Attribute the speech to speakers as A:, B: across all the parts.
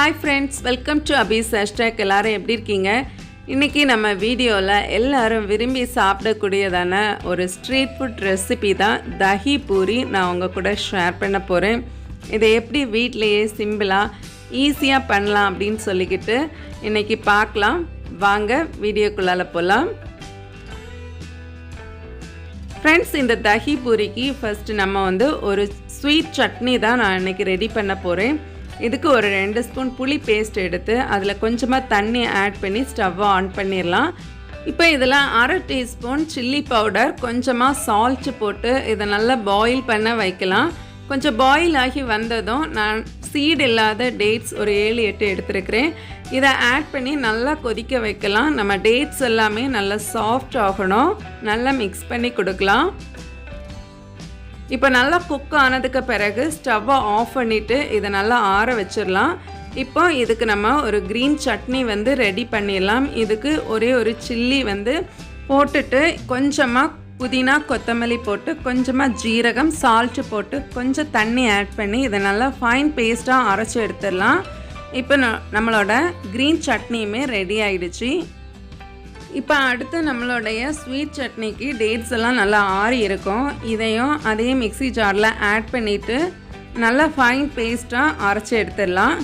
A: Hi friends, welcome to Abhi's hashtag. எல்லாரும் எப்படி இருக்கீங்க? இன்னைக்கு நம்ம வீடியோல எல்லாரும் விரும்பி சாப்பிடக்கூடியதான ஒரு ஸ்ட்ரீட் ஃபுட் ரெசிபி தான் தஹி பூரி நான் உங்க கூட ஷேர் பண்ண போறேன். இதை எப்படி வீட்லயே சிம்பிளா ஈஸியா பண்ணலாம் அப்படினு சொல்லிக்கிட்டு இன்னைக்கு பார்க்கலாம். வாங்க வீடியோக்குள்ள போலாம். Friends, இந்த தஹி பூரிக்கு ஃபர்ஸ்ட் நம்ம ஒரு ஸ்வீட் சட்னி தான் நான் இன்னைக்கு ரெடி பண்ண போறேன். இதுக்கு ஒரு 2 ஸ்பூன் புளி பேஸ்ட் எடுத்து அதில் கொஞ்சமாக தண்ணி ஆட் பண்ணி ஸ்டவ்வை ஆன் பண்ணிடலாம். இப்போ இதில் 1/2 டீஸ்பூன் சில்லி பவுடர், கொஞ்சமாக சால்ட் போட்டு இதை நல்லா பாயில் பண்ண வைக்கலாம். கொஞ்சம் பாயில் ஆகி வந்ததும் நான் சீட் இல்லாத டேட்ஸ் ஒரு 7-8 எடுத்துருக்கிறேன். இதை ஆட் பண்ணி நல்லா கொதிக்க வைக்கலாம். நம்ம டேட்ஸ் எல்லாமே நல்லா சாஃப்ட் ஆகணும். நல்லா மிக்ஸ் பண்ணி கொடுக்கலாம். இப்போ நல்லா குக் ஆனதுக்கு பிறகு ஸ்டவ்வை ஆஃப் பண்ணிவிட்டு இதை நல்லா ஆற வச்சிடலாம். இப்போ இதுக்கு நம்ம ஒரு க்ரீன் சட்னி ரெடி பண்ணிடலாம். இதுக்கு ஒரே ஒரு சில்லி போட்டுட்டு கொஞ்சமாக புதினா கொத்தமல்லி போட்டு கொஞ்சமாக ஜீரகம் சால்ட்டு போட்டு கொஞ்சம் தண்ணி ஆட் பண்ணி இதை நல்லா ஃபைன் பேஸ்ட்டாக அரைச்சி எடுத்துடலாம். இப்போ நம்மளோட க்ரீன் சட்னியுமே ரெடி ஆகிடுச்சு. இப்போ அடுத்து நம்மளுடைய ஸ்வீட் சட்னிக்கு டேட்ஸ் எல்லாம் நல்லா ஆறி இருக்கும். இதையும் அதே மிக்ஸி ஜாரில் ஆட் பண்ணிவிட்டு நல்லா ஃபைன் பேஸ்ட்டாக அரைச்சி எடுத்துடலாம்.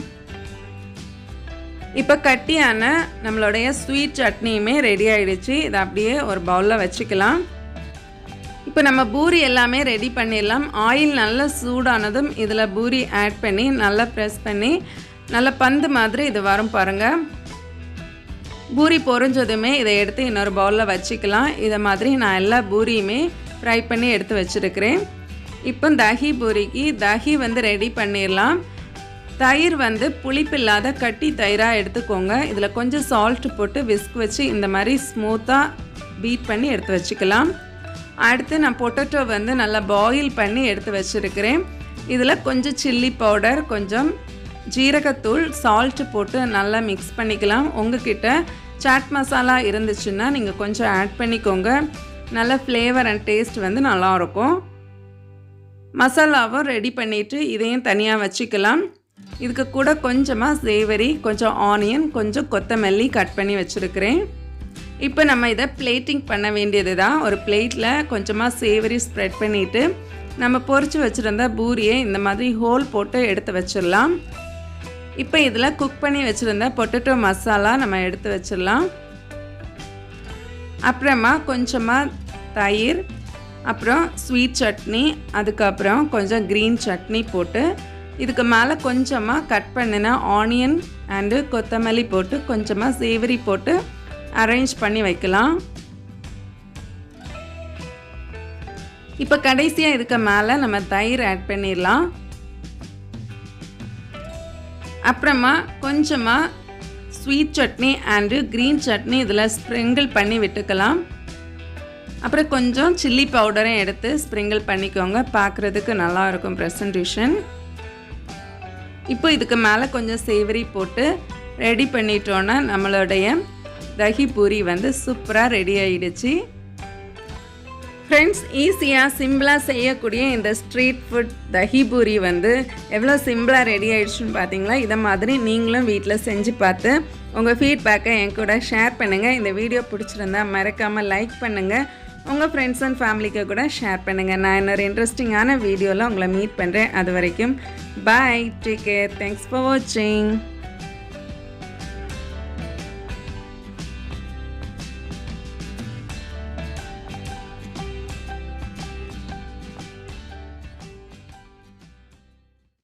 A: இப்போ கட்டியான நம்மளுடைய ஸ்வீட் சட்னியுமே ரெடி ஆகிடுச்சு. இதை அப்படியே ஒரு பவுலில் வச்சுக்கலாம். இப்போ நம்ம பூரி எல்லாமே ரெடி பண்ணிடலாம். ஆயில் நல்லா சூடானதும் இதில் பூரி ஆட் பண்ணி நல்லா ப்ரெஸ் பண்ணி நல்லா பந்து மாதிரி இது வரும் பாருங்கள். பூரி பொரிஞ்சதுமே இதை எடுத்து இன்னொரு பவுலில் வச்சுக்கலாம். இதை மாதிரி நான் எல்லா பூரியுமே ஃப்ரை பண்ணி எடுத்து வச்சுருக்கிறேன். இப்போ தஹி பூரிக்கு தஹி ரெடி பண்ணிடலாம். தயிர் புளிப்பு இல்லாத கட்டி தயிராக எடுத்துக்கோங்க. இதில் கொஞ்சம் சால்ட் போட்டு விஸ்க் வச்சு இந்த மாதிரி ஸ்மூத்தாக பீட் பண்ணி எடுத்து வச்சுக்கலாம். அடுத்து நான் பொட்டேட்டோ நல்லா பாயில் பண்ணி எடுத்து வச்சுருக்கிறேன். இதில் கொஞ்சம் சில்லி பவுடர், கொஞ்சம் ஜீரகத்தூள், சால்ட்டு போட்டு நல்லா மிக்ஸ் பண்ணிக்கலாம். உங்ககிட்ட சாட் மசாலா இருந்துச்சுன்னா நீங்கள் கொஞ்சம் ஆட் பண்ணிக்கோங்க. நல்ல ஃப்ளேவர் அண்ட் டேஸ்ட் நல்லாயிருக்கும். மசாலாவும் ரெடி பண்ணிவிட்டு இதையும் தனியாக வச்சுக்கலாம். இதுக்கு கூட கொஞ்சமாக சேவரி, கொஞ்சம் ஆனியன், கொஞ்சம் கொத்தமல்லி கட் பண்ணி வச்சுருக்கிறேன். இப்போ நம்ம இதை பிளேட்டிங் பண்ண வேண்டியது தான். ஒரு பிளேட்டில் கொஞ்சமாக சேவரி ஸ்ப்ரெட் பண்ணிவிட்டு நம்ம பொரிச்சு வச்சுருந்த பூரியை இந்த மாதிரி ஹோல் போட்டு எடுத்து வச்சிடலாம். இப்போ இதில் குக் பண்ணி வச்சுருந்த பொட்டேட்டோ மசாலா நம்ம எடுத்து வச்சிடலாம். அப்புறமா கொஞ்சமாக தயிர், அப்புறம் ஸ்வீட் சட்னி, அதுக்கப்புறம் கொஞ்சம் க்ரீன் சட்னி போட்டு இதுக்கு மேலே கொஞ்சமாக கட் பண்ணின ஆனியன் அண்டு கொத்தமல்லி போட்டு கொஞ்சமாக சேவரி போட்டு அரேஞ்ச் பண்ணி வைக்கலாம். இப்போ கடைசியாக இதுக்கு மேலே நம்ம தயிர் ஆட் பண்ணிடலாம். அப்புறமா கொஞ்சமாக sweet chutney and green chutney இதில் ஸ்ப்ரிங்கிள் பண்ணி விட்டுக்கலாம். அப்புறம் கொஞ்சம் சில்லி பவுடரையும் எடுத்து ஸ்ப்ரிங்கிள் பண்ணிக்கோங்க. பார்க்குறதுக்கு நல்லாயிருக்கும் ப்ரெசன்டேஷன். இப்போ இதுக்கு மேலே கொஞ்சம் சேவரி போட்டு ரெடி பண்ணிட்டோன்னா நம்மளுடைய தஹி பூரி சூப்பராக ரெடி ஆகிடுச்சு. ஃப்ரெண்ட்ஸ், ஈஸியாக சிம்பிளாக செய்யக்கூடிய இந்த ஸ்ட்ரீட் ஃபுட் தஹி பூரி எவ்வளோ சிம்பிளாக ரெடி ஆகிடுச்சுன்னு பார்த்தீங்களா? இதை மாதிரி நீங்களும் வீட்டில் செஞ்சு பார்த்து உங்கள் ஃபீட்பேக்கை என் கூட ஷேர் பண்ணுங்கள். இந்த வீடியோ பிடிச்சிருந்தா மறக்காமல் லைக் பண்ணுங்கள். உங்கள் ஃப்ரெண்ட்ஸ் அண்ட் ஃபேமிலிக்கு கூட ஷேர் பண்ணுங்கள். நான் இன்னொரு இன்ட்ரெஸ்டிங்கான வீடியோவில் உங்களை மீட் பண்ணுறேன். அது வரைக்கும் பாய், டேக் கேர், தேங்க்ஸ் ஃபார் வாட்சிங்.